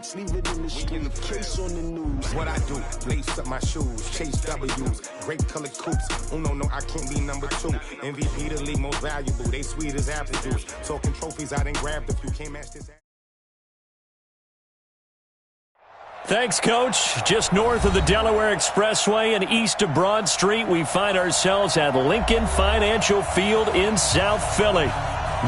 streets, leave it in the street, case on the news. What I do, lace up my shoes, chase W's, grape colored coops. Oh no, I can't be number 2. MVP the league most valuable, they sweet as apple juice. Talking trophies, I done grabbed a few, can't match this. Thanks, Coach. Just north of the Delaware Expressway and east of Broad Street, we find ourselves at Lincoln Financial Field in South Philly.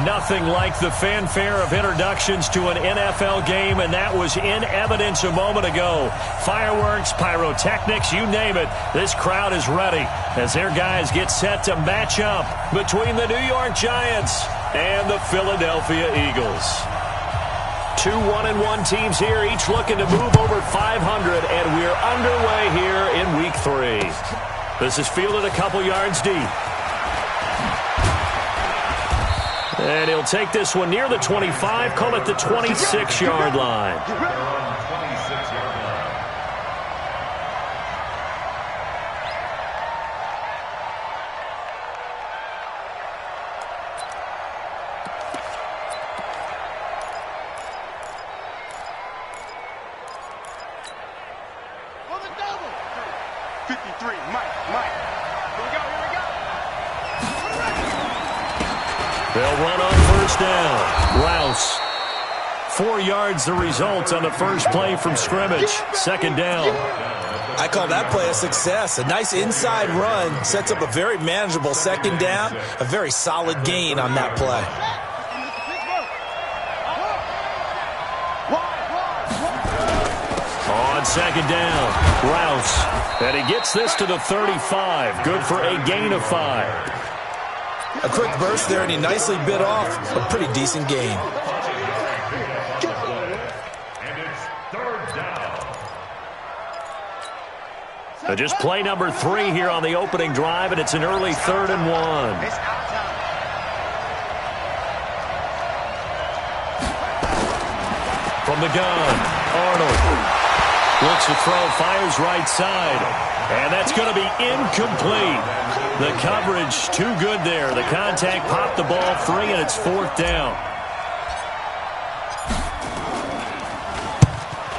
Nothing like the fanfare of introductions to an NFL game, and that was in evidence a moment ago. Fireworks, pyrotechnics, you name it. This crowd is ready as their guys get set to match up between the New York Giants and the Philadelphia Eagles. 2 1-1 teams here, each looking to move over 500, and we're underway here in Week 3. This is fielded a couple yards deep. And he'll take this one near the 25, call it the 26-yard line. They'll run on first down. Rouse. 4 yards the result on the first play from scrimmage. Second down. I call that play a success. A nice inside run sets up a very manageable second down. A very solid gain on that play. On second down, Rouse. And he gets this to the 35. Good for a gain of 5. A quick burst there, and he nicely bit off a pretty decent gain. So just play number 3 here on the opening drive, and it's an early 3rd and 1. From the gun, Arnold. Looks to throw, fires right side. And that's going to be incomplete. The coverage too good there. The contact popped the ball free, and it's 4th down.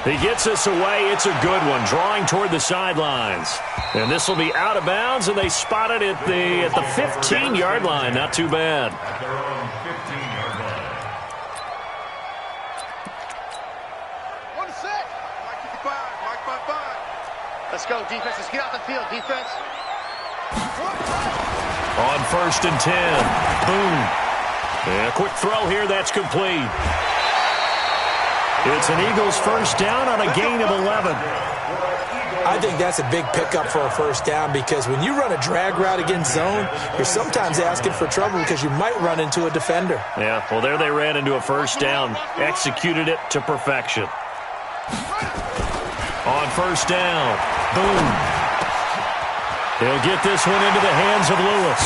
He gets us away. It's a good one, drawing toward the sidelines. And this will be out of bounds, and they spot it at the 15-yard line. Not too bad. Let's go, defense. Let's get out the field, defense. On 1st and 10. Boom. And a quick throw here. That's complete. It's an Eagles first down on a gain of 11. I think that's a big pickup for a first down because when you run a drag route against zone, you're sometimes asking for trouble because you might run into a defender. Yeah, well, there they ran into a first down. Executed it to perfection. On first down. Boom. He'll get this one into the hands of Lewis.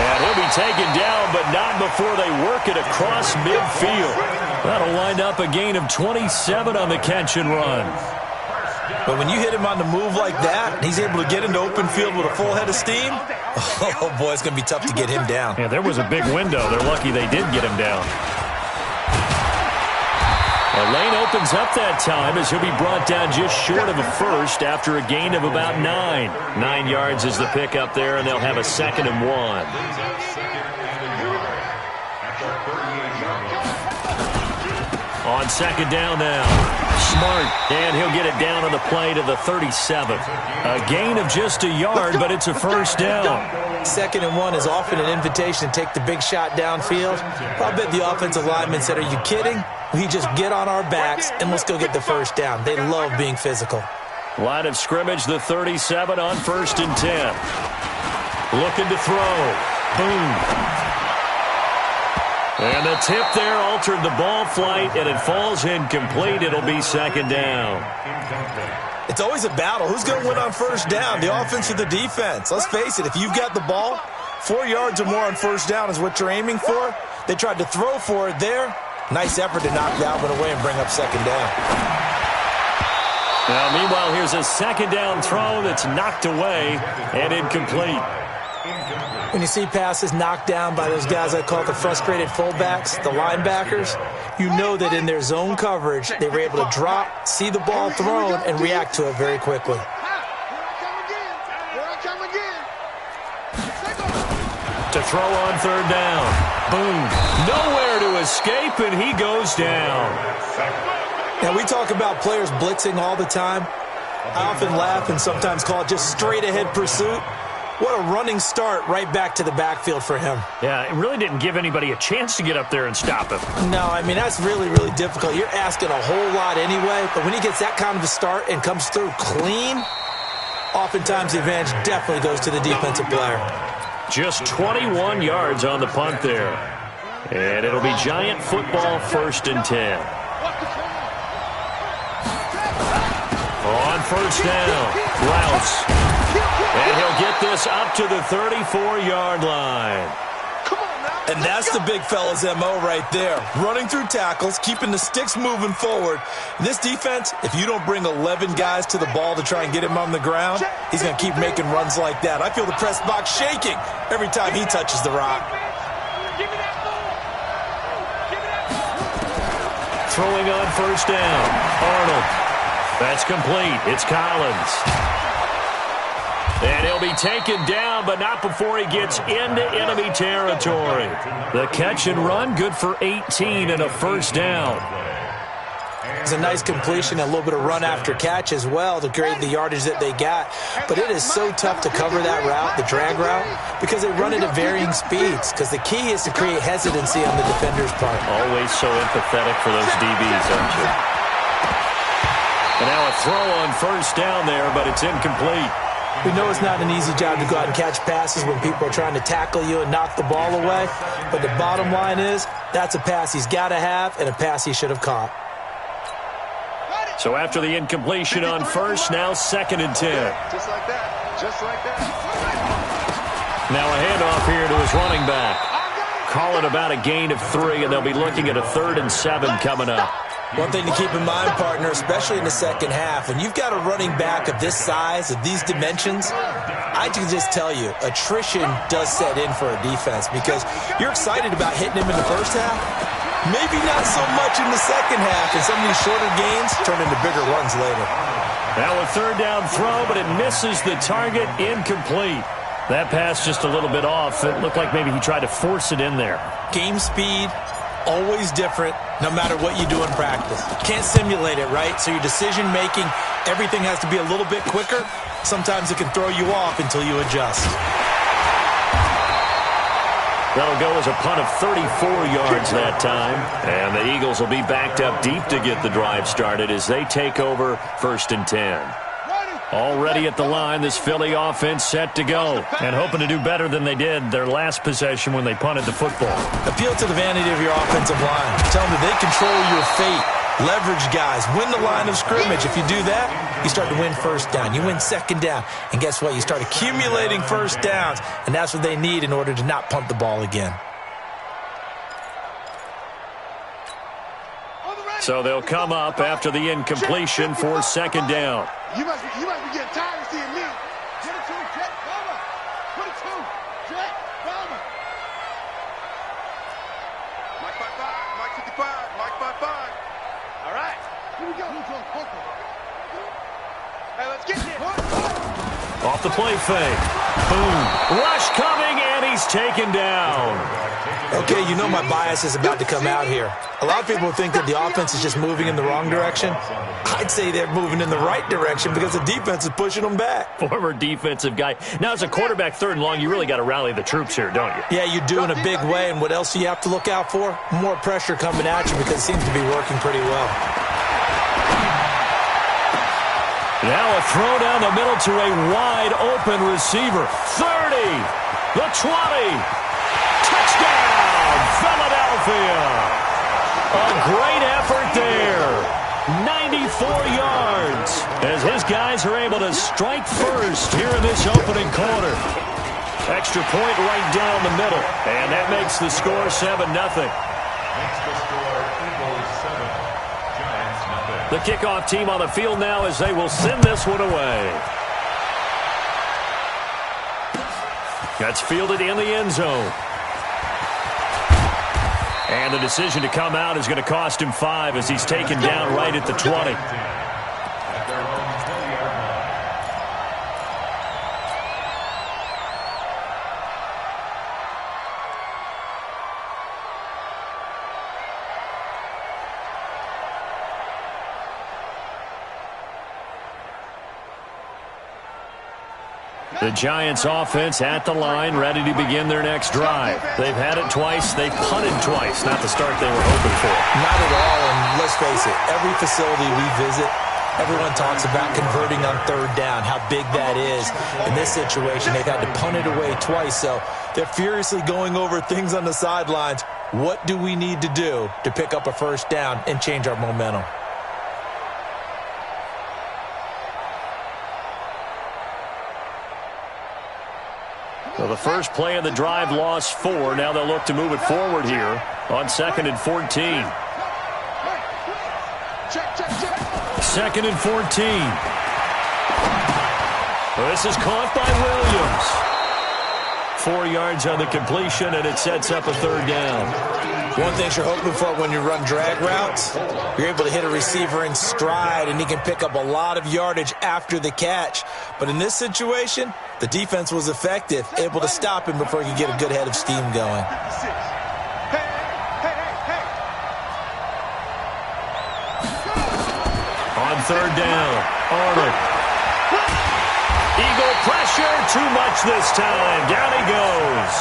And he'll be taken down, but not before they work it across midfield. That'll wind up a gain of 27 on the catch and run. But when you hit him on the move like that, and he's able to get into open field with a full head of steam, oh, boy, it's going to be tough to get him down. Yeah, there was a big window. They're lucky they did get him down. A lane opens up that time as he'll be brought down just short of a first after a gain of about 9. 9 yards is the pickup there, and they'll have a 2nd and 1. On second down now. Smart, and he'll get it down on the play to the 37. A gain of just a yard, but it's a first down. 2nd and 1 is often an invitation to take the big shot downfield. I'll bet the offensive lineman said, "Are you kidding? We just get on our backs and let's go get the first down." They love being physical. Line of scrimmage, the 37 on 1st and 10. Looking to throw. Boom. And the tip there altered the ball flight, and it falls incomplete. It'll be 2nd down. It's always a battle. Who's going to win on first down, the offense or the defense? Let's face it, if you've got the ball, 4 yards or more on first down is what you're aiming for. They tried to throw for it there. Nice effort to knock that one away and bring up 2nd down. Now, meanwhile, here's a 2nd down throw that's knocked away and incomplete. When you see passes knocked down by those guys I call the frustrated fullbacks, the linebackers, you know that in their zone coverage, they were able to drop, see the ball thrown, and react to it very quickly. To throw on third down. Boom. Nowhere to escape, and he goes down. Now, we talk about players blitzing all the time. I often laugh and sometimes call it just straight-ahead pursuit. What a running start right back to the backfield for him. Yeah, it really didn't give anybody a chance to get up there and stop him. No, I mean, that's really, really difficult. You're asking a whole lot anyway, but when he gets that kind of a start and comes through clean, oftentimes the advantage definitely goes to the defensive player. Just 21 yards on the punt there. And it'll be Giant football, 1st and 10. On first down, Rouse. And he'll get this up to the 34-yard line. And that's the big fella's MO right there. Running through tackles, keeping the sticks moving forward. This defense, if you don't bring 11 guys to the ball to try and get him on the ground, he's going to keep making runs like that. I feel the press box shaking every time he touches the rock. Throwing on first down, Arnold. That's complete. It's Collins. And he'll be taken down, but not before he gets into enemy territory. The catch and run, good for 18 and a first down. It's a nice completion, a little bit of run after catch as well to create the yardage that they got. But it is so tough to cover that route, the drag route, because they run it at varying speeds. Because the key is to create hesitancy on the defender's part. Always so empathetic for those DBs, aren't you? And now a throw on first down there, but it's incomplete. We know it's not an easy job to go out and catch passes when people are trying to tackle you and knock the ball away. But the bottom line is, that's a pass he's got to have and a pass he should have caught. So after the incompletion on first, now 2nd and 10. Just like that. Just like that. Now a handoff here to his running back. Call it about a gain of 3, and they'll be looking at a 3rd and 7 coming up. One thing to keep in mind, partner, especially in the second half, when you've got a running back of this size, of these dimensions, I can just tell you, attrition does set in for a defense because you're excited about hitting him in the first half. Maybe not so much in the second half, and some of these shorter gains turn into bigger runs later. Now a 3rd down throw, but it misses the target, incomplete. That pass just a little bit off. It looked like maybe he tried to force it in there. Game speed, always different, no matter what you do in practice. Can't simulate it, right? So your decision-making, everything has to be a little bit quicker. Sometimes it can throw you off until you adjust. That'll go as a punt of 34 yards that time. And the Eagles will be backed up deep to get the drive started as they take over 1st and 10. Already at the line, this Philly offense set to go and hoping to do better than they did their last possession when they punted the football. Appeal to the vanity of your offensive line. Tell them that they control your fate. Leverage guys. Win the line of scrimmage. If you do that, you start to win first down. You win second down. And guess what? You start accumulating first downs. And that's what they need in order to not punt the ball again. So they'll come up after the incompletion for 2nd down. You must be getting tired of seeing me. Get it to him, Jet Bomber. Put it to him, Jet Bomber. Mike 5-5, Mike 55, Mike 5-5. All right. Here we go. Hey, let's get this. Off the play fake. Boom. Rush coming, and he's taken down. Okay, you know my bias is about to come out here. A lot of people think that the offense is just moving in the wrong direction. I'd say they're moving in the right direction because the defense is pushing them back. Former defensive guy. Now, as a quarterback 3rd and long, you really got to rally the troops here, don't you? Yeah, you do in a big way. And what else do you have to look out for? More pressure coming at you because it seems to be working pretty well. Now a throw down the middle to a wide-open receiver. 30, the 20. Touchdown, Philadelphia. A great effort there. 94 yards as his guys are able to strike first here in this opening quarter. Extra point right down the middle, and that makes the score 7-0. The kickoff team on the field now as they will send this one away. That's fielded in the end zone. And the decision to come out is going to cost him 5 as he's taken down right at the 20. The Giants offense at the line, ready to begin their next drive. They've had it twice. They've punted twice. Not the start they were hoping for. Not at all, and let's face it, every facility we visit, everyone talks about converting on third down, how big that is. In this situation, they've had to punt it away twice, so they're furiously going over things on the sidelines. What do we need to do to pick up a first down and change our momentum? So the first play of the drive lost 4. Now they'll look to move it forward here on 2nd and 14. 2nd and 14. This is caught by Williams. 4 yards on the completion, and it sets up a third down. One thing you're hoping for when you run drag routes, you're able to hit a receiver in stride, and he can pick up a lot of yardage after the catch. But in this situation, the defense was effective, able to stop him before he could get a good head of steam going. On third down, Arnold. Eagle pressure, too much this time. Down he goes.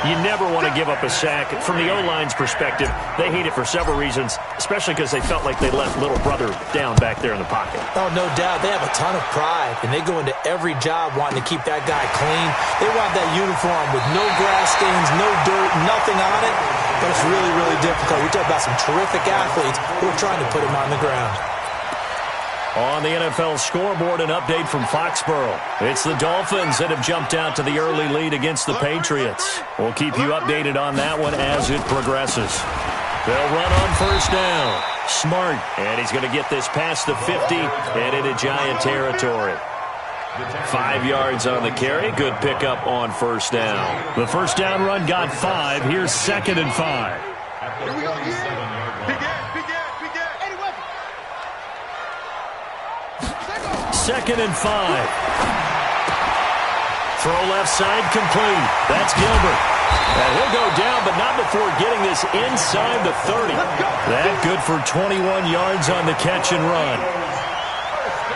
You never want to give up a sack. From the O-line's perspective, they hate it for several reasons, especially because they felt like they left little brother down back there in the pocket. Oh, no doubt. They have a ton of pride, and they go into every job wanting to keep that guy clean. They want that uniform with no grass stains, no dirt, nothing on it. But it's really, really difficult. We talk about some terrific athletes who are trying to put him on the ground. On the NFL scoreboard, an update from Foxborough. It's the Dolphins that have jumped out to the early lead against the Patriots. We'll keep you updated on that one as it progresses. They'll run on first down. Smart, and he's going to get this past the 50 and into Giant territory. 5 yards on the carry. Good pickup on first down. The first down run got 5. Here's 2nd and 5. Here we go again. Big Ed. 2nd and 5. Throw left side complete. That's Gilbert. And he'll go down, but not before getting this inside the 30. That good for 21 yards on the catch and run.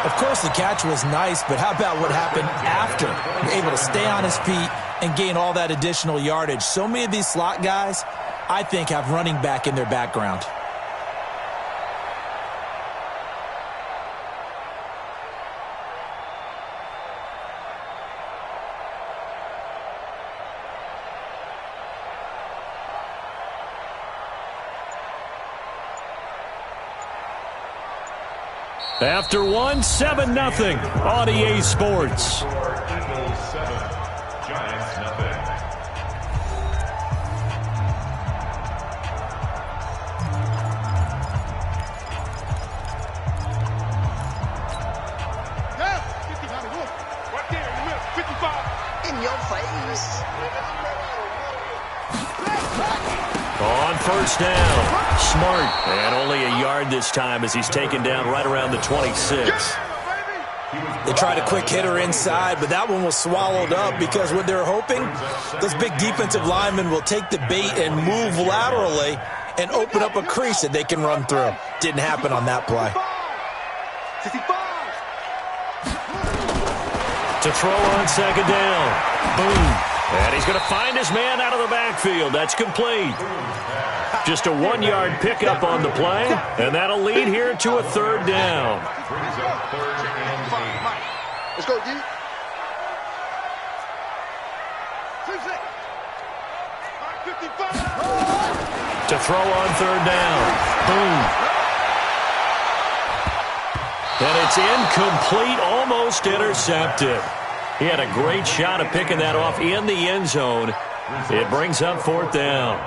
Of course, the catch was nice, but how about what happened after? You're able to stay on his feet and gain all that additional yardage. So many of these slot guys, I think, have running back in their background. After 1, 7-0 on EA Sports. In your face. On first down, Smart, and only a yard this time as he's taken down right around the 26. They tried a quick hitter inside, but that one was swallowed up because what they're hoping, those big defensive linemen will take the bait and move laterally and open up a crease that they can run through. Didn't happen on that play. To throw on second down. Boom. And he's going to find his man out of the backfield. That's complete. Just a 1-yard pickup on the play, and that'll lead here to a third down. Let's go, D. To throw on third down. Boom. And it's incomplete, almost intercepted. He had a great shot at picking that off in the end zone. It brings up fourth down.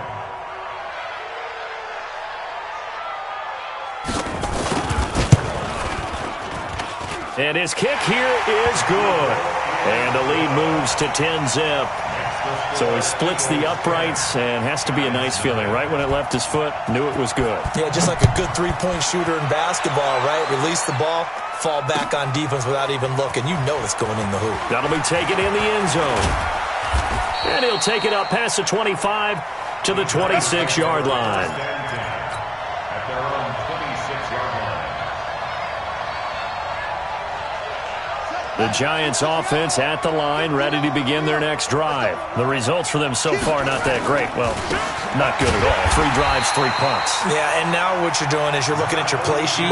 And his kick here is good. And the lead moves to 10-zip. So he splits the uprights and has to be a nice feeling. Right when it left his foot, knew it was good. Yeah, just like a good three-point shooter in basketball, right? Release the ball, fall back on defense without even looking. You know it's going in the hoop. That'll be taken in the end zone. And he'll take it up past the 25 to the 26-yard line. The Giants offense at the line, ready to begin their next drive. The results for them so far, not that great. Well, not good at all. 3 drives, 3 punts. Yeah, and now what you're doing is you're looking at your play sheet,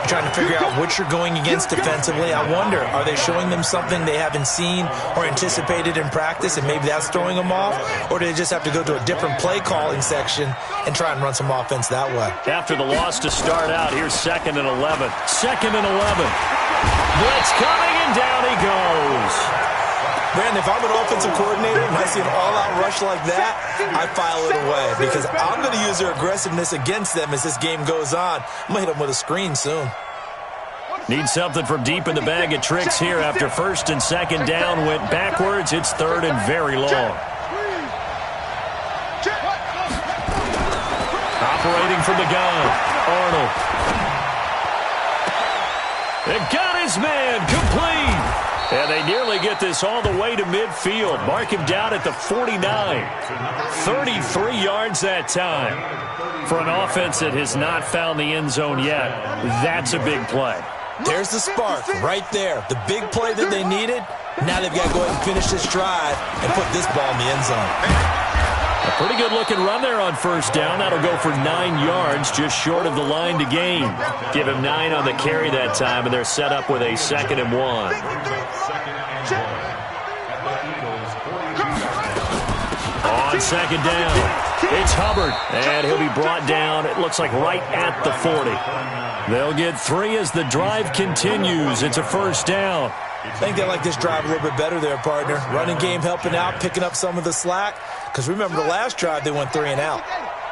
trying to figure out what you're going against defensively. I wonder, are they showing them something they haven't seen or anticipated in practice, and maybe that's throwing them off? Or do they just have to go to a different play calling section and try and run some offense that way? After the loss to start out, here's 2nd and 11. 2nd and 11. Blitz coming, and down he goes. Brandon, if I'm an offensive coordinator and I see an all-out rush like that, I file it away because I'm going to use their aggressiveness against them as this game goes on. I'm going to hit them with a screen soon. Need something from deep in the bag of tricks here after 1st and 2nd down went backwards. It's 3rd and very long. Operating from the gun, Arnold. They got his man complete. And they nearly get this all the way to midfield. Mark him down at the 49. 33 yards that time. For an offense that has not found the end zone yet, that's a big play. There's the spark right there. The big play that they needed. Now they've got to go ahead and finish this drive and put this ball in the end zone. A pretty good-looking run there on 1st down. That'll go for 9 yards, just short of the line to gain. Give him 9 on the carry that time, and they're set up with a 2nd and 1. On 2nd down, it's Hubbard, and he'll be brought down, it looks like right at the 40. They'll get 3 as the drive continues. It's a 1st down. I think they like this drive a little bit better there, partner. Running game helping out, picking up some of the slack. Because remember, the last drive, they went 3 and out.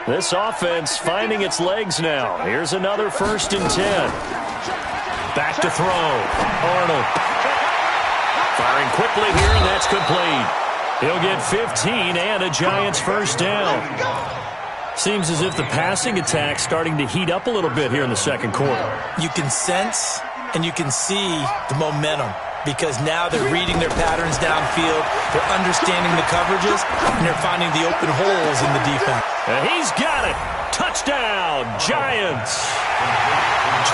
This offense finding its legs now. Here's another 1st and 10. Back to throw. Arnold. Firing quickly here, and that's complete. He'll get 15 and a Giants 1st down. Seems as if the passing attack's starting to heat up a little bit here in the 2nd quarter. You can sense and you can see the momentum. Because now they're reading their patterns downfield, they're understanding the coverages, and they're finding the open holes in the defense. And he's got it. Touchdown, Giants.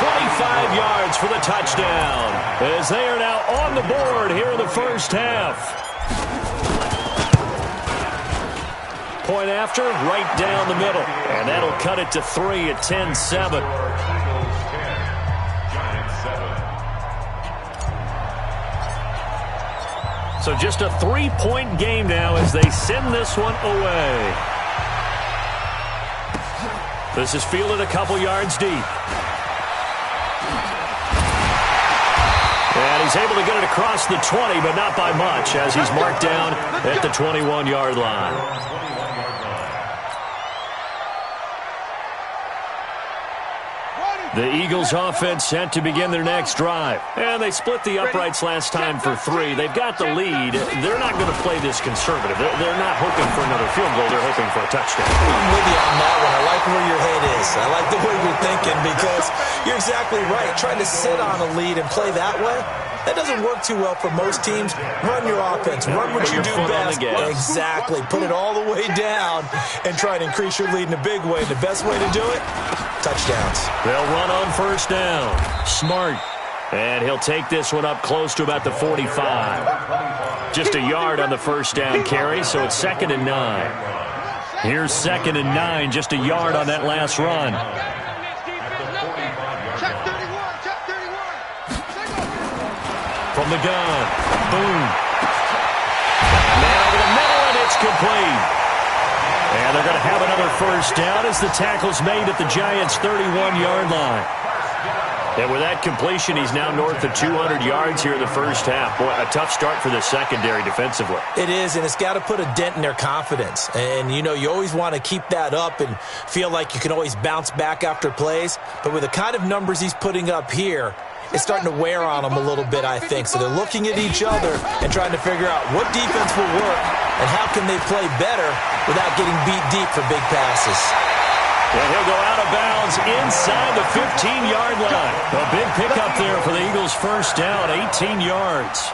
25 yards for the touchdown, as they are now on the board here in the 1st half. Point after, right down the middle. And that'll cut it to 3 at 10-7. So just a 3-point game now as they send this one away. This is fielded a couple yards deep. And he's able to get it across the 20, but not by much, as he's marked down at the 21-yard line. The Eagles offense set to begin their next drive. And they split the uprights last time for 3. They've got the lead. They're not going to play this conservative. They're not hoping for another field goal. They're hoping for a touchdown. I'm with you on that one. I like where your head is. I like the way you're thinking because you're exactly right. Trying to sit on a lead and play that way, that doesn't work too well for most teams. Run your offense. Run what you do best. Exactly. Put it all the way down and try to increase your lead in a big way. The best way to do it, touchdowns. They'll run on 1st down. Smart. And he'll take this one up close to about the 45. Just a yard on the 1st down carry, so it's 2nd and 9. Here's 2nd and 9, just a yard on that last run. From the gun. Boom. Man over the middle, and it's complete. And they're going to have another 1st down as the tackle's made at the Giants' 31-yard line. And with that completion, he's now north of 200 yards here in the 1st half. Boy, a tough start for the secondary defensively. It is, and it's got to put a dent in their confidence. And, you know, you always want to keep that up and feel like you can always bounce back after plays. But with the kind of numbers he's putting up here, is starting to wear on them a little bit, I think. So they're looking at each other and trying to figure out what defense will work and how can they play better without getting beat deep for big passes. And he'll go out of bounds inside the 15-yard line. A big pickup there for the Eagles' first down, 18 yards.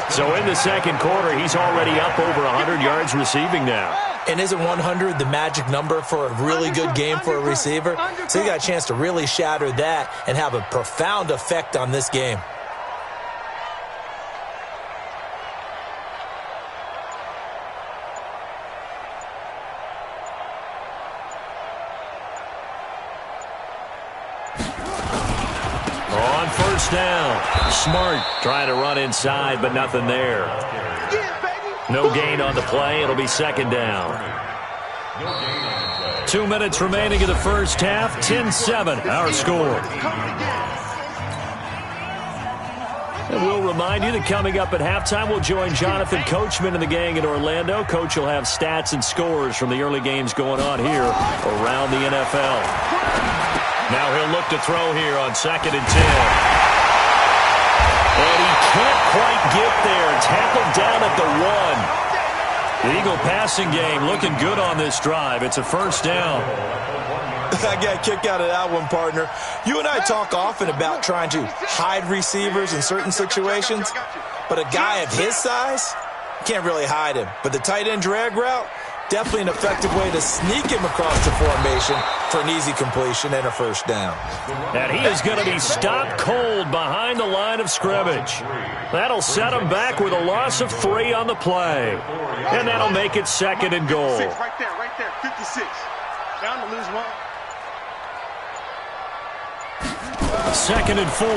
So in the second quarter, he's already up over 100 yards receiving now. And isn't 100 the magic number for a really good game for a receiver? So you got a chance to really shatter that and have a profound effect on this game. On first down, Smart trying to run inside, but nothing there. No gain on the play. It'll be second down. 2 minutes remaining in the first half. 10-7, our score. And we'll remind you that coming up at halftime, we'll join Jonathan Coachman and the gang in Orlando. Coach will have stats and scores from the early games going on here around the NFL. Now he'll look to throw here on 2nd and 10. And he can't quite get there. Tackled down at the 1. The Eagle passing game looking good on this drive. It's a first down. I got a kick out of that one, partner. You and I talk often about trying to hide receivers in certain situations, but a guy of his size, can't really hide him. But the tight end drag route, definitely an effective way to sneak him across the formation for an easy completion and a first down. And he is going to be stopped cold behind the line of scrimmage. That'll set him back with a loss of 3 on the play. And that'll make it 2nd and goal. Right there, 56. Down to lose 1. 2nd and 4.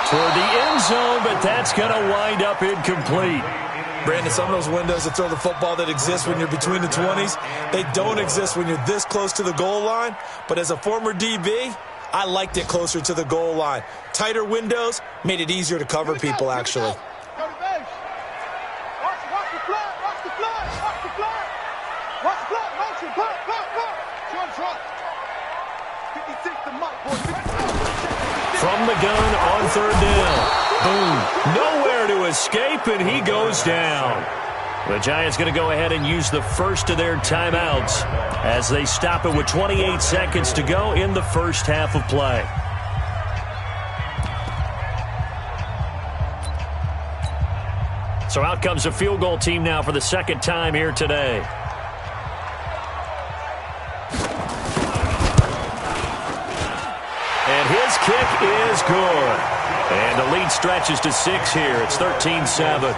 Toward the end zone, but that's going to wind up incomplete. Brandon, some of those windows that throw the football that exist when you're between the 20s, they don't exist when you're this close to the goal line. But as a former DB, I liked it closer to the goal line. Tighter windows made it easier to cover people, actually. Watch the flat, watch the flat, watch the flat. Watch the flat, motion, flat. Short. 56 to Mike, boy. From the gun on 3rd down. Boom. Nowhere to escape, and he goes down. The Giants going to go ahead and use the first of their timeouts as they stop it with 28 seconds to go in the first half of play. So out comes a field goal team now for the second time here today. And his kick is good. And the lead stretches to 6 here. It's 13-7.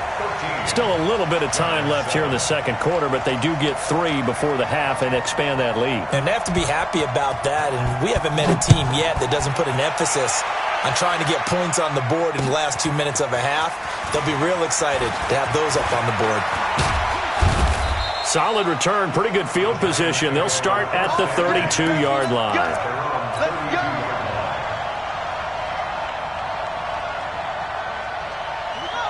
Still a little bit of time left here in the second quarter, but they do get 3 before the half and expand that lead. And they have to be happy about that. And we haven't met a team yet that doesn't put an emphasis on trying to get points on the board in the last 2 minutes of a half. They'll be real excited to have those up on the board. Solid return, pretty good field position. They'll start at the 32-yard line. Let's go.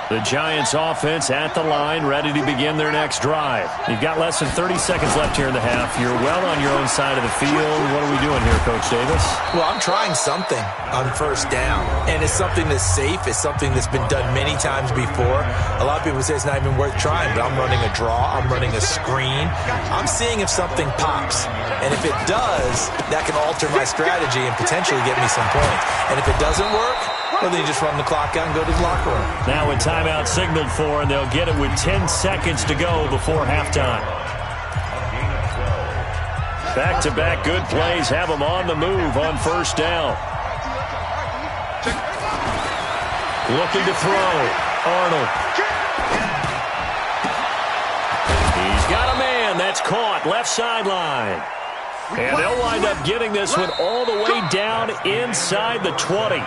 The Giants offense at the line, ready to begin their next drive. You've got less than 30 seconds left here in the half. You're well on your own side of the field. What are we doing here, Coach Davis? Well, I'm trying something on first down, and it's something that's safe. It's something that's been done many times before. A lot of people say it's not even worth trying, but I'm running a draw. I'm running a screen. I'm seeing if something pops, and if it does, that can alter my strategy and potentially get me some points. And if it doesn't work, well, then you just run the clock out and go to the locker room. Now a timeout signaled for, and they'll get it with 10 seconds to go before halftime. Back-to-back good plays have them on the move on first down. Looking to throw. Arnold. He's got a man. That's caught. Left sideline. And they'll wind up getting this one all the way down inside the 20.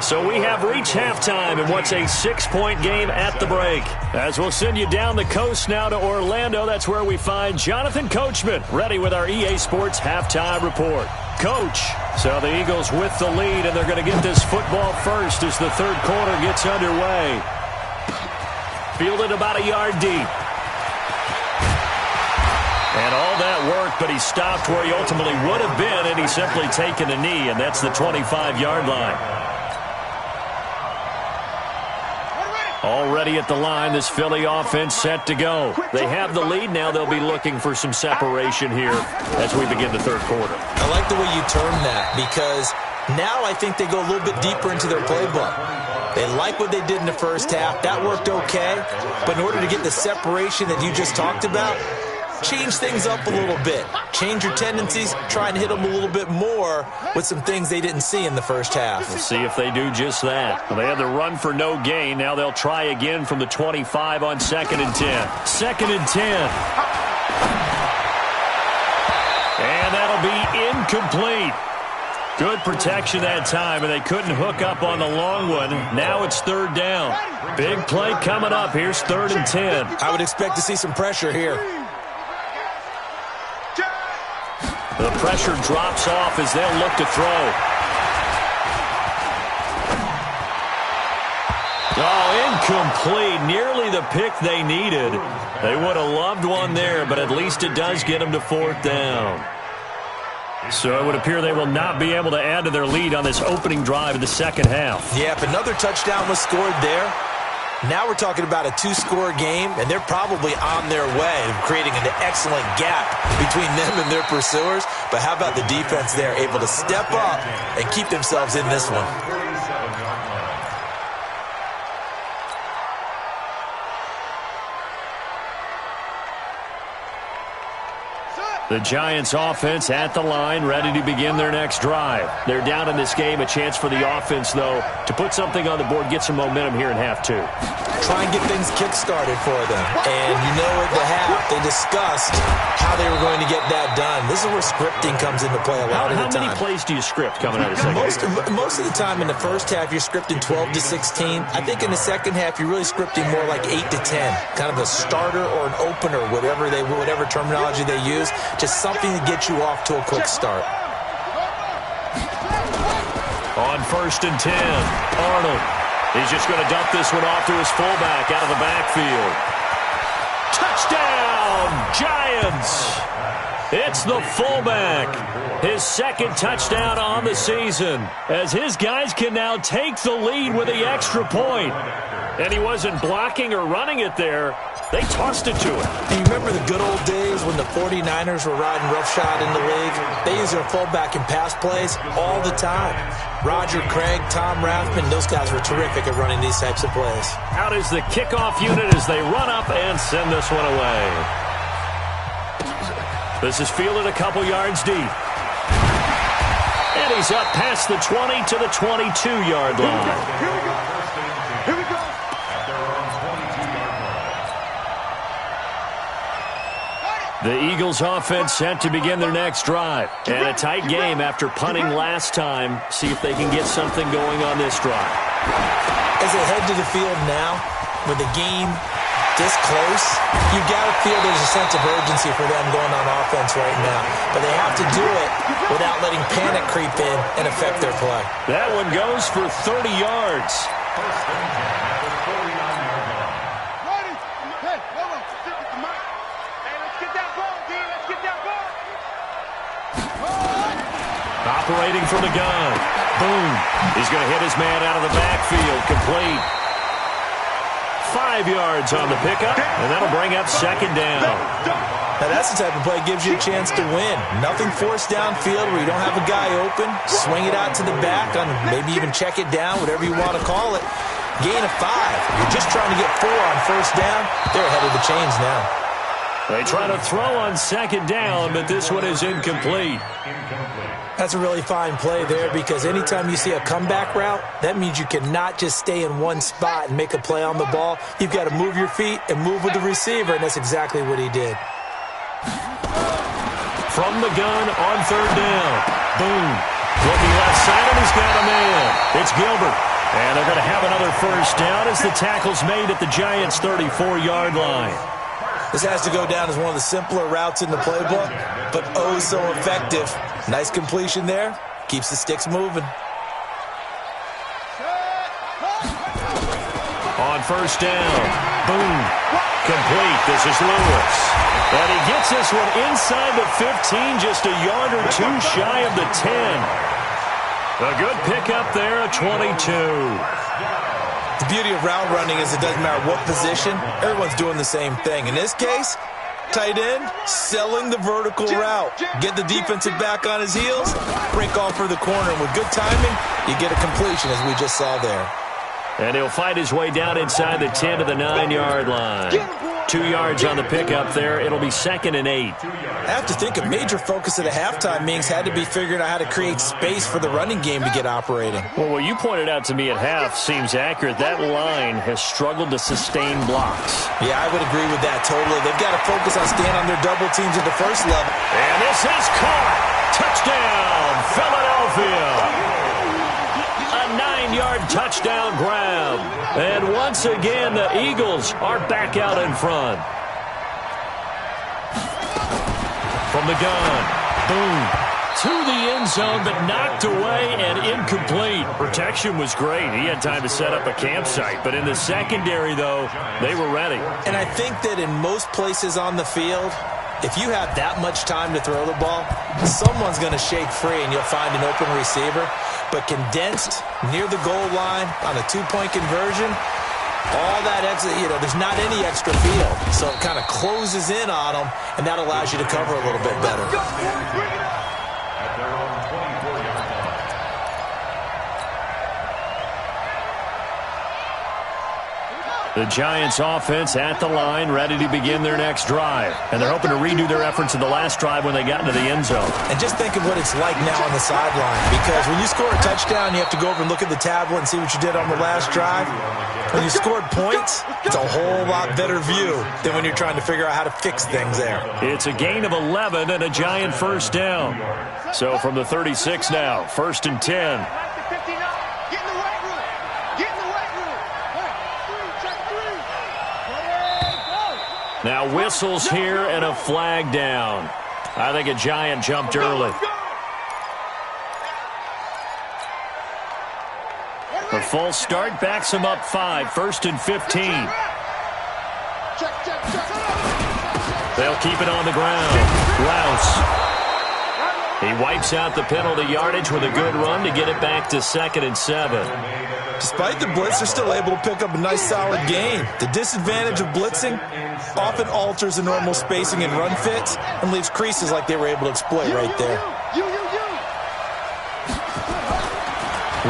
So we have reached halftime in what's a 6-point game at the break. As we'll send you down the coast now to Orlando, that's where we find Jonathan Coachman, ready with our EA Sports halftime report. Coach, so the Eagles with the lead, and they're going to get this football first as the third quarter gets underway. Fielded about a yard deep. And all that work, but he stopped where he ultimately would have been, and he's simply taken a knee, and that's the 25-yard line. Already at the line, this Philly offense set to go. They have the lead. Now they'll be looking for some separation here as we begin the third quarter. I like the way you term that, because now I think they go a little bit deeper into their playbook. They like what they did in the first half. That worked okay. But in order to get the separation that you just talked about, change things up a little bit. Change your tendencies. Try and hit them a little bit more with some things they didn't see in the first half. We'll see if they do just that. Well, they had the run for no gain. Now they'll try again from the 25 on 2nd and 10. 2nd and 10. And that'll be incomplete. Good protection that time, and they couldn't hook up on the long one. Now it's 3rd down. Big play coming up. Here's 3rd and 10. I would expect to see some pressure here. The pressure drops off as they'll look to throw. Oh, incomplete. Nearly the pick they needed. They would have loved one there, but at least it does get them to 4th down. So it would appear they will not be able to add to their lead on this opening drive of the second half. Yeah, if another touchdown was scored there, now we're talking about a 2-score game, and they're probably on their way of creating an excellent gap between them and their pursuers. But how about the defense there, able to step up and keep themselves in this one? The Giants offense at the line, ready to begin their next drive. They're down in this game. A chance for the offense, though, to put something on the board, get some momentum here in half 2. Try and get things kick-started for them. And you know at the half, they discussed how they were going to get that done. This is where scripting comes into play a lot of the time. How many plays do you script coming out of the second half? Most of the time in the first half, you're scripting 12 to 16. I think in the second half, you're really scripting more like 8 to 10. Kind of a starter or an opener, whatever terminology they use. Just something to get you off to a quick start. On 1st and 10, Arnold. He's just going to dump this one off to his fullback out of the backfield. Touchdown, Giants! It's the fullback. His 2nd touchdown on the season, as his guys can now take the lead with the extra point. And he wasn't blocking or running it there. They tossed it to him. And you remember the good old days when the 49ers were riding roughshod in the league? They used their fullback in pass plays all the time. Roger Craig, Tom Rathman, those guys were terrific at running these types of plays. Out is the kickoff unit as they run up and send this one away. This is fielded a couple yards deep. And he's up past the 20 to the 22-yard line. Here we go. The Eagles offense set to begin their next drive. And a tight game after punting last time. See if they can get something going on this drive. As they head to the field now, with the game this close, you got to feel there's a sense of urgency for them going on offense right now. But they have to do it without letting panic creep in and affect their play. That one goes for 30 yards. Operating from the gun. Boom. He's going to hit his man out of the backfield. Complete. 5 yards on the pickup, and that'll bring up 2nd down. Now that's the type of play that gives you a chance to win. Nothing forced downfield where you don't have a guy open. Swing it out to the back, on maybe even check it down, whatever you want to call it. Gain of 5. You're just trying to get 4 on 1st down. They're ahead of the chains now. They try to throw on 2nd down, but this one is incomplete. That's a really fine play there, because anytime you see a comeback route, that means you cannot just stay in one spot and make a play on the ball. You've got to move your feet and move with the receiver, and that's exactly what he did. From the gun on 3rd down. Boom. Looking left side, and he's got a man. It's Gilbert. And they're going to have another 1st down as the tackle's made at the Giants' 34-yard line. This has to go down as one of the simpler routes in the playbook, but oh so effective. Nice completion there. Keeps the sticks moving. On 1st down. Boom. Complete. This is Lewis. And he gets this one inside the 15, just a yard or two shy of the 10. A good pickup there, a 22. The beauty of route running is it doesn't matter what position, everyone's doing the same thing. In this case, tight end, selling the vertical route. Get the defensive back on his heels, break off for the corner. And with good timing, you get a completion, as we just saw there. And he'll fight his way down inside the 10 to the 9-yard line. 2 yards on the pickup there. It'll be 2nd and 8. I have to think a major focus at the halftime meetings had to be figuring out how to create space for the running game to get operating. Well, what you pointed out to me at half seems accurate. That line has struggled to sustain blocks. Yeah, I would agree with that totally. They've got to focus on staying on their double teams at the first level. And this is caught. Touchdown, Philadelphia. A 9-yard touchdown grab. And once again, the Eagles are back out in front. From the gun. Boom. To the end zone, but knocked away and incomplete. Protection was great. He had time to set up a campsite. But in the secondary, though, they were ready. And I think that in most places on the field, if you have that much time to throw the ball, someone's going to shake free and you'll find an open receiver. But condensed near the goal line on a 2-point conversion, all that extra, there's not any extra field. So it kind of closes in on them, and that allows you to cover a little bit better. The Giants offense at the line, ready to begin their next drive. And they're hoping to redo their efforts in the last drive when they got into the end zone. And just think of what it's like now on the sideline. Because when you score a touchdown, you have to go over and look at the tablet and see what you did on the last drive. When you scored points, it's a whole lot better view than when you're trying to figure out how to fix things there. It's a gain of 11 and a Giant first down. So from the 36 now, 1st and 10. Now whistles here and a flag down. I think a Giant jumped early. The false start backs him up 5, 1st and 15. They'll keep it on the ground. Rouse. He wipes out the penalty yardage with a good run to get it back to 2nd and 7. Despite the blitz, they're still able to pick up a nice solid gain. The disadvantage of blitzing often alters the normal spacing and run fits and leaves creases like they were able to exploit right there.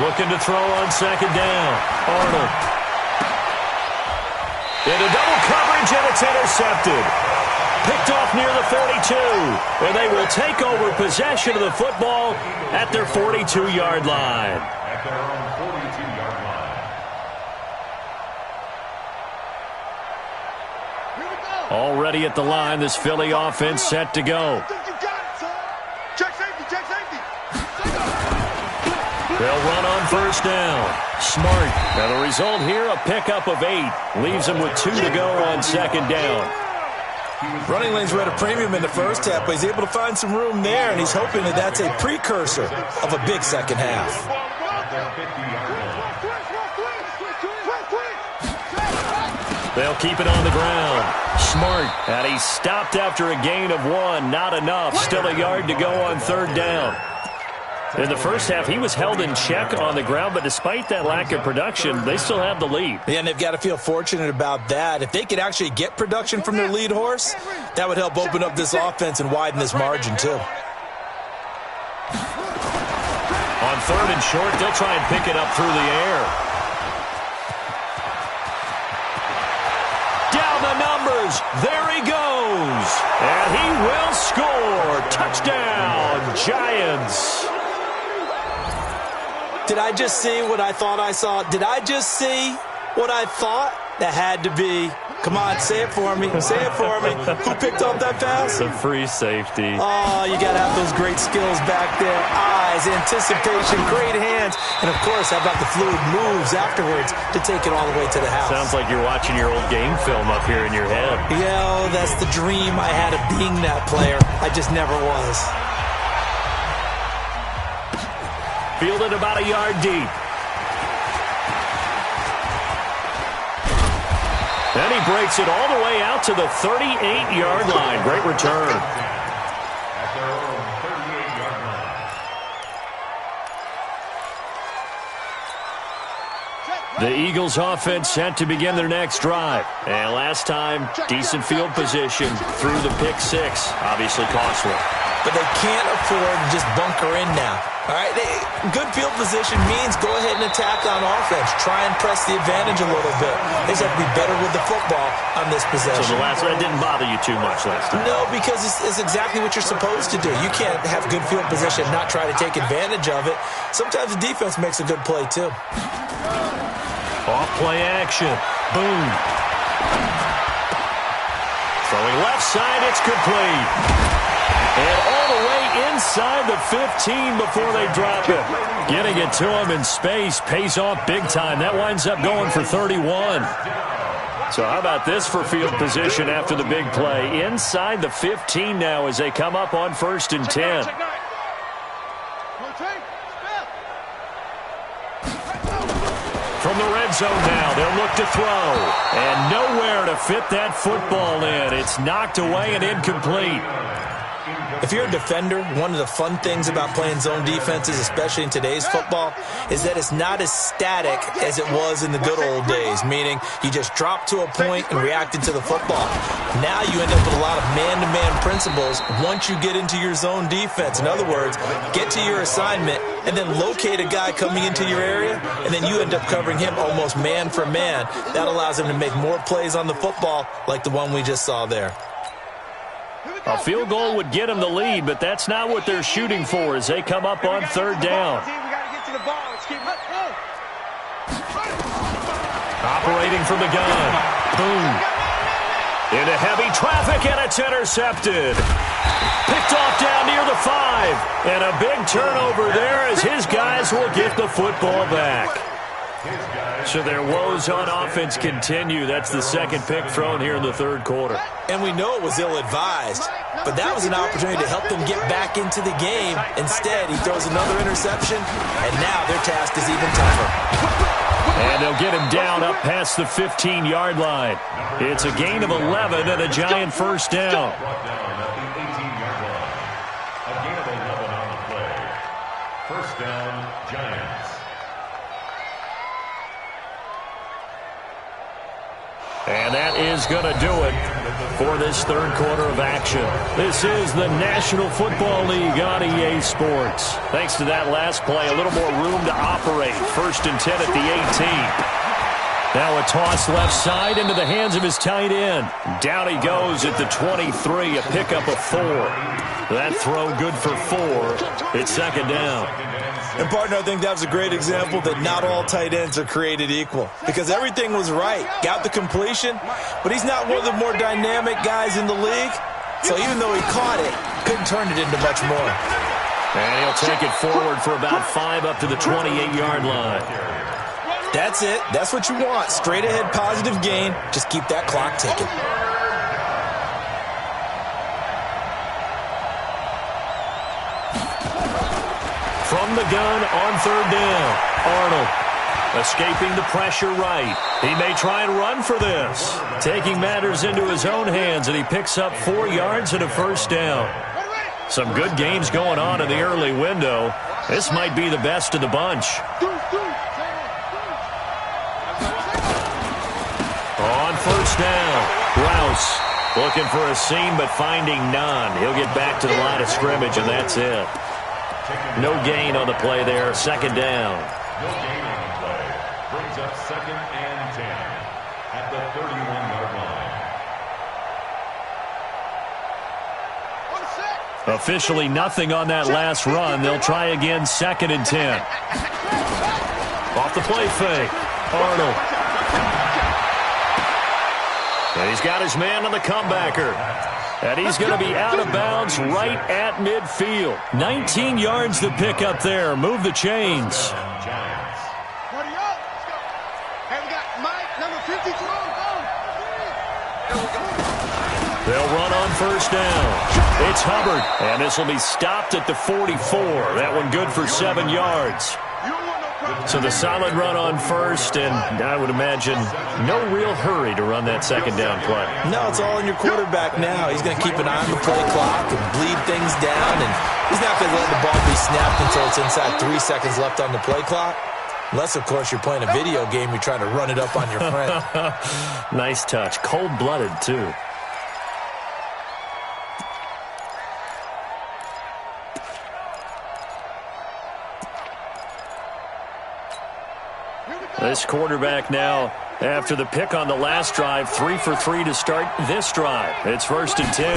Looking to throw on 2nd down. Arnold. Into double coverage, and it's intercepted. Picked off near the 42. And they will take over possession of the football at their 42-yard line. Already at the line, this Philly offense set to go. They'll run on 1st down. Smart. Now the result here, a pickup of 8. Leaves them with 2 to go on 2nd down. Running lanes were at a premium in the first half, but he's able to find some room there, and he's hoping that that's a precursor of a big second half. They'll keep it on the ground. Smart. And he stopped after a gain of 1. Not enough. Still a yard to go on 3rd down. In the first half, he was held in check on the ground, but despite that lack of production, they still have the lead. Yeah, and they've got to feel fortunate about that. If they could actually get production from their lead horse, that would help open up this offense and widen this margin, too. On 3rd and short, they'll try and pick it up through the air. Down the numbers. There he goes. And he will score. Touchdown, Giants. Did I just see what I thought I saw? Did I just see what I thought? That had to be. Come on, say it for me. Say it for me. Who picked up that pass? The free safety. Oh, you got to have those great skills back there. Eyes, anticipation, great hands. And, of course, how about the fluid moves afterwards to take it all the way to the house? Sounds like you're watching your old game film up here in your head. Yeah, that's the dream I had of being that player. I just never was. Fielded about a 1 yard deep. And he breaks it all the way out to the 38-yard line. Great return. The Eagles offense set to begin their next drive. And last time, decent field position through the pick six. Obviously costly. But they can't afford to just bunker in now. All right, good field position means go ahead and attack on offense. Try and press the advantage a little bit. They just have to be better with the football on this possession. So the last one didn't bother you too much last time? No, because it's exactly what you're supposed to do. You can't have good field position and not try to take advantage of it. Sometimes the defense makes a good play, too. Off play action. Boom. Throwing left side, it's complete. And all the way inside the 15 before they drop it. Getting it to him in space pays off big time. That winds up going for 31. So how about this for field position after the big play? Inside the 15 now as they come up on 1st and 10. From the red zone now, they'll look to throw. And nowhere to fit that football in. It's knocked away and incomplete. If you're a defender, one of the fun things about playing zone defenses, especially in today's football, is that it's not as static as it was in the good old days, meaning you just drop to a point and reacted to the football. Now you end up with a lot of man-to-man principles once you get into your zone defense. In other words, get to your assignment and then locate a guy coming into your area, and then you end up covering him almost man for man. That allows him to make more plays on the football like the one we just saw there. A field goal would get them the lead, but that's not what they're shooting for as they come up on 3rd down. Operating from the gun. Boom. Into heavy traffic, and it's intercepted. Picked off down near the 5. And a big turnover there as his guys will get the football back. So their woes on offense continue. That's the second pick thrown here in the 3rd quarter. And we know it was ill-advised, but that was an opportunity to help them get back into the game. Instead, he throws another interception, and now their task is even tougher. And they'll get him down up past the 15-yard line. It's a gain of 11 and a giant 1st down. First down, Giants. And that is going to do it for this 3rd quarter of action. This is the National Football League on EA Sports. Thanks to that last play, a little more room to operate. 1st and 10 at the 18. Now a toss left side into the hands of his tight end. Down he goes at the 23, a pickup of 4. That throw good for 4. It's 2nd down. And, partner, I think that was a great example that not all tight ends are created equal because everything was right. Got the completion, but he's not one of the more dynamic guys in the league. So even though he caught it, couldn't turn it into much more. And he'll take it forward for about 5 up to the 28-yard line. That's it. That's what you want. Straight ahead positive gain. Just keep that clock ticking. From the gun on 3rd down. Arnold escaping the pressure right. He may try and run for this. Taking matters into his own hands, and he picks up 4 yards and a 1st down. Some good games going on in the early window. This might be the best of the bunch. On 1st down, Rouse looking for a seam but finding none. He'll get back to the line of scrimmage, and that's it. No gain on the play there. 2nd down. No gain on the play. Brings up 2nd and 10 at the 31-yard line. Officially nothing on that last run. They'll try again 2nd and 10. Off the play fake. Arnold. And he's got his man on the comebacker. And he's going to be out of bounds right at midfield. 19 yards to pick up there. Move the chains. They'll run on 1st down. It's Hubbard. And this will be stopped at the 44. That one good for 7 yards. You don't want no So the solid run on first, and I would imagine no real hurry to run that second down play. No, it's all on your quarterback now. He's going to keep an eye on the play clock and bleed things down, and he's not going to let the ball be snapped until it's inside 3 seconds left on the play clock. Unless, of course, you're playing a video game, you're trying to run it up on your friend. Nice touch. Cold-blooded, too. This quarterback now, after the pick on the last drive, 3 for 3 to start this drive. It's 1st and 10.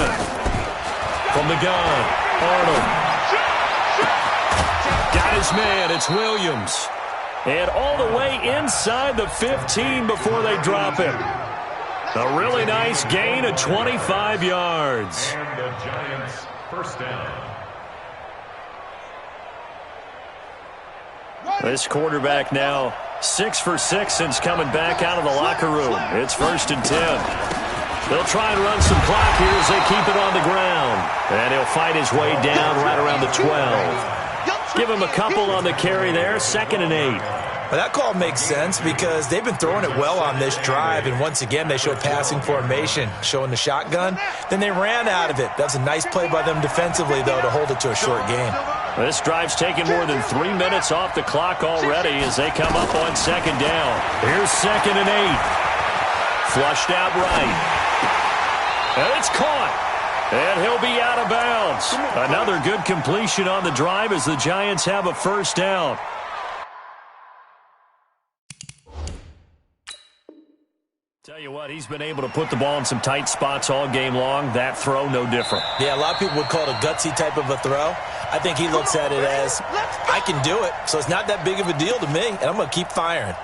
From the gun, Arnold. Got his man, it's Williams. And all the way inside the 15 before they drop him. A really nice gain of 25 yards. And the Giants' first down. This quarterback now 6 for 6 since coming back out of the locker room. It's 1st and 10. They'll try and run some clock here as they keep it on the ground. And he'll fight his way down right around the 12. Give him a couple on the carry there. 2nd and 8. Well, that call makes sense because they've been throwing it well on this drive, and once again they show passing formation, showing the shotgun. Then they ran out of it. That's a nice play by them defensively, though, to hold it to a short game. This drive's taken more than 3 minutes off the clock already as they come up on 2nd down. Here's 2nd and 8. Flushed out right. And it's caught. And he'll be out of bounds. Another good completion on the drive as the Giants have a 1st down. Tell you what, he's been able to put the ball in some tight spots all game long. That throw, no different. Yeah, a lot of people would call it a gutsy type of a throw. I think he looks at it as, I can do it, so it's not that big of a deal to me, and I'm going to keep firing.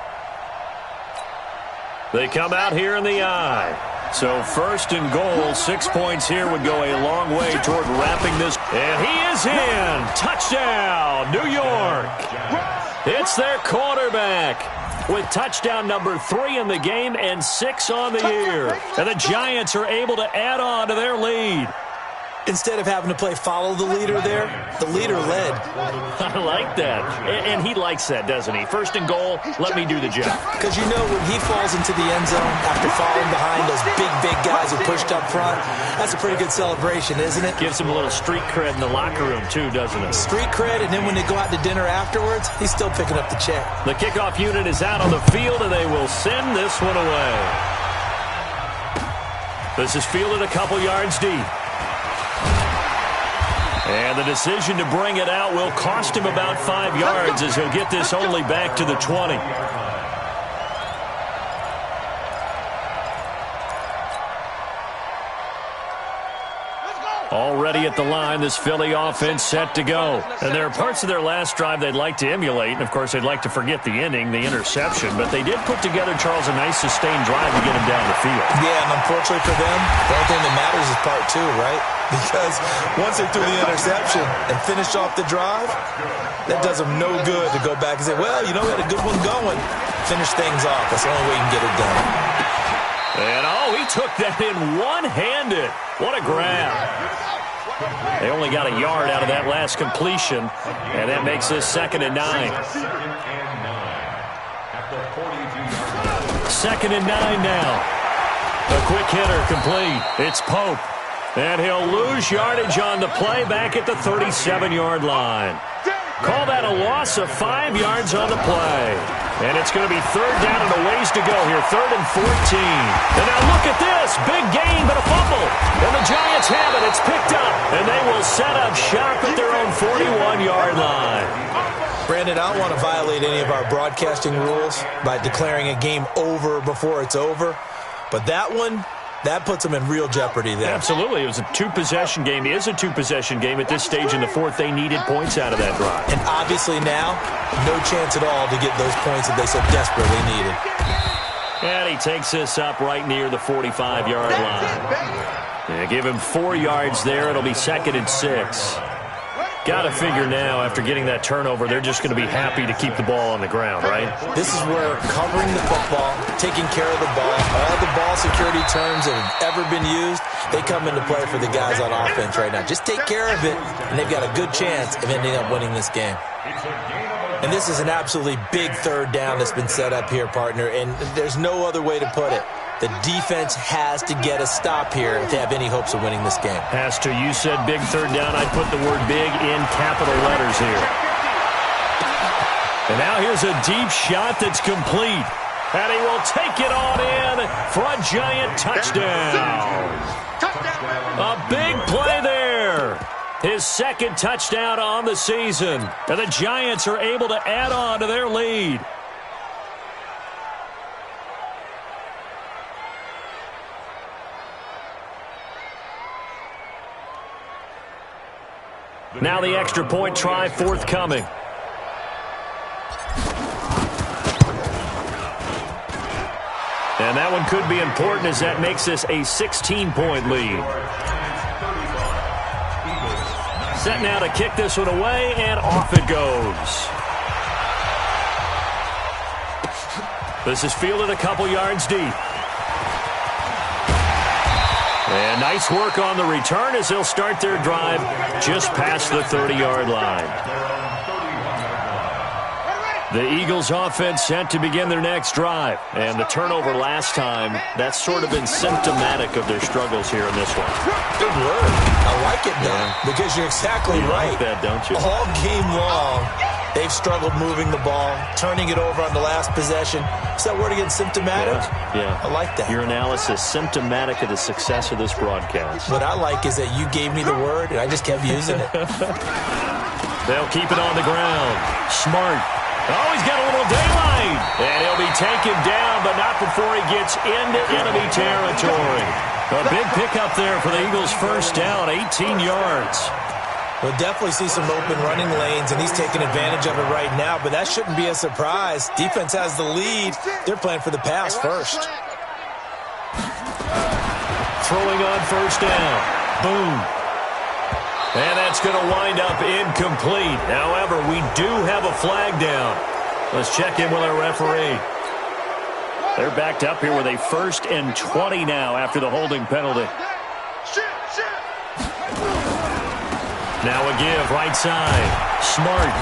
They come out here in the eye. So 1st and goal, 6 points here would go a long way toward wrapping this. And he is in. Touchdown, New York. It's their quarterback with touchdown number 3 in the game and 6 on the year. And the Giants are able to add on to their lead. Instead of having to play follow the leader there, the leader led. I like that. And he likes that, doesn't he? 1st and goal, let me do the job. Because you know when he falls into the end zone after falling behind those big guys who pushed up front, that's a pretty good celebration, isn't it? Gives him a little street cred in the locker room, too, doesn't it? Street cred, and then when they go out to dinner afterwards, he's still picking up the check. The kickoff unit is out on the field, and they will send this one away. This is fielded a couple yards deep. And the decision to bring it out will cost him about 5 yards as he'll get this only back to the 20. Already at the line, this Philly offense set to go. And there are parts of their last drive they'd like to emulate. And, of course, they'd like to forget the ending, the interception. But they did put together, Charles, a nice sustained drive to get him down the field. Yeah, and unfortunately for them, the only thing that matters is part 2, right? Because once they threw the interception and finished off the drive, that does them no good to go back and say, well, you know, we had a good one going. Finish things off. That's the only way you can get it done. And, he took that in one-handed. What a grab. They only got a yard out of that last completion, and that makes this 2nd and 9. 2nd and 9 now. A quick hitter complete. It's Pope. And he'll lose yardage on the play back at the 37-yard line. Call that a loss of 5 yards on the play. And it's going to be 3rd down and a ways to go here. 3rd and 14. And now look at this. Big gain, but a fumble. And the Giants have it. It's picked up. And they will set up shop at their own 41-yard line. Brandon, I don't want to violate any of our broadcasting rules by declaring a game over before it's over. But that one, that puts them in real jeopardy there. Absolutely. It was a 2-possession game. It is a 2-possession game at this stage in the 4th. They needed points out of that drive. And obviously now, no chance at all to get those points that they so desperately needed. And he takes this up right near the 45-yard line. Yeah, give him 4 yards there. It'll be 2nd and 6. Got to figure now, after getting that turnover, they're just going to be happy to keep the ball on the ground, right? This is where covering the football, taking care of the ball, all the ball security terms that have ever been used, they come into play for the guys on offense right now. Just take care of it, and they've got a good chance of ending up winning this game. And this is an absolutely big third down that's been set up here, partner, and there's no other way to put it. The defense has to get a stop here if they have any hopes of winning this game. Has to. You said big third down. I'd put the word big in capital letters here. And now here's a deep shot that's complete. And he will take it on in for a giant touchdown. A big play there. His second touchdown on the season. And the Giants are able to add on to their lead. Now the extra point try forthcoming. And that one could be important as that makes this a 16-point lead. Set now to kick this one away, and off it goes. This is fielded a couple yards deep. And nice work on the return as they'll start their drive just past the 30-yard line. The Eagles offense set to begin their next drive. And the turnover last time, that's sort of been symptomatic of their struggles here in this one. Good word. I like it, though, because you're exactly right. You like that, don't you? All game long, they've struggled moving the ball, turning it over on the last possession. Is that word again, symptomatic? Yeah. I like that. Your analysis, symptomatic of the success of this broadcast. What I like is that you gave me the word, and I just kept using it. They'll keep it on the ground. Smart. Oh, he's got a little daylight. And he'll be taken down, but not before he gets into enemy territory. A big pickup there for the Eagles' first down, 18 yards. We'll definitely see some open running lanes, and he's taking advantage of it right now, but that shouldn't be a surprise. Defense has the lead. They're playing for the pass first. Throwing on first down. Boom. And that's going to wind up incomplete. However, we do have a flag down. Let's check in with our referee. They're backed up here with a 1st and 20 now after the holding penalty. Now a give, right side. Smart.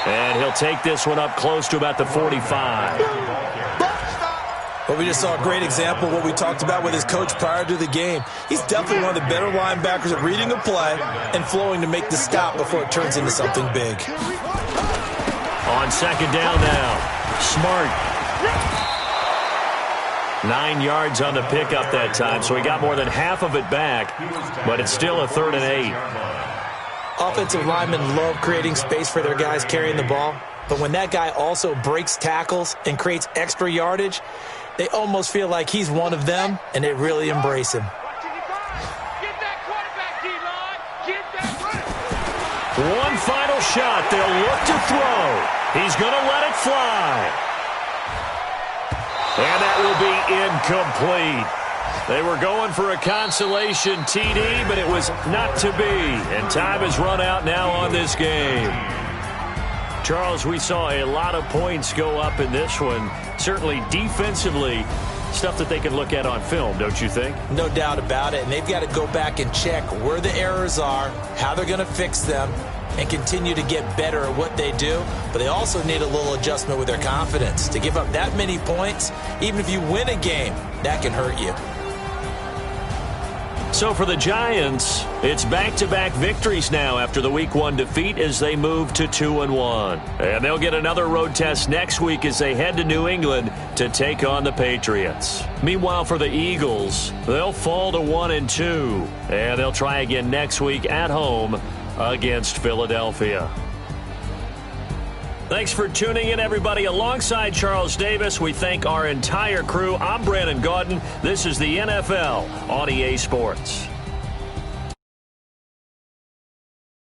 And he'll take this one up close to about the 45. Well, we just saw a great example of what we talked about with his coach prior to the game. He's definitely one of the better linebackers at reading a play and flowing to make the stop before it turns into something big. On second down now. Smart. 9 yards on the pickup that time, so he got more than half of it back, but it's still a 3rd and 8. Offensive linemen love creating space for their guys carrying the ball, but when that guy also breaks tackles and creates extra yardage, they almost feel like he's one of them, and they really embrace him. One final shot. They'll look to throw. He's going to let it fly. And that will be incomplete. They were going for a consolation TD, but it was not to be. And time has run out now on this game. Charles, we saw a lot of points go up in this one. Certainly defensively, stuff that they can look at on film, don't you think? No doubt about it. And they've got to go back and check where the errors are, how they're going to fix them, and continue to get better at what they do. But they also need a little adjustment with their confidence. To give up that many points, even if you win a game, that can hurt you. So for the Giants, it's back-to-back victories now after the Week 1 defeat as they move to 2-1. And they'll get another road test next week as they head to New England to take on the Patriots. Meanwhile, for the Eagles, they'll fall to 1-2. And they'll try again next week at home against Philadelphia. Thanks for tuning in, everybody. Alongside Charles Davis, we thank our entire crew. I'm Brandon Gaudin. This is the NFL on EA Sports.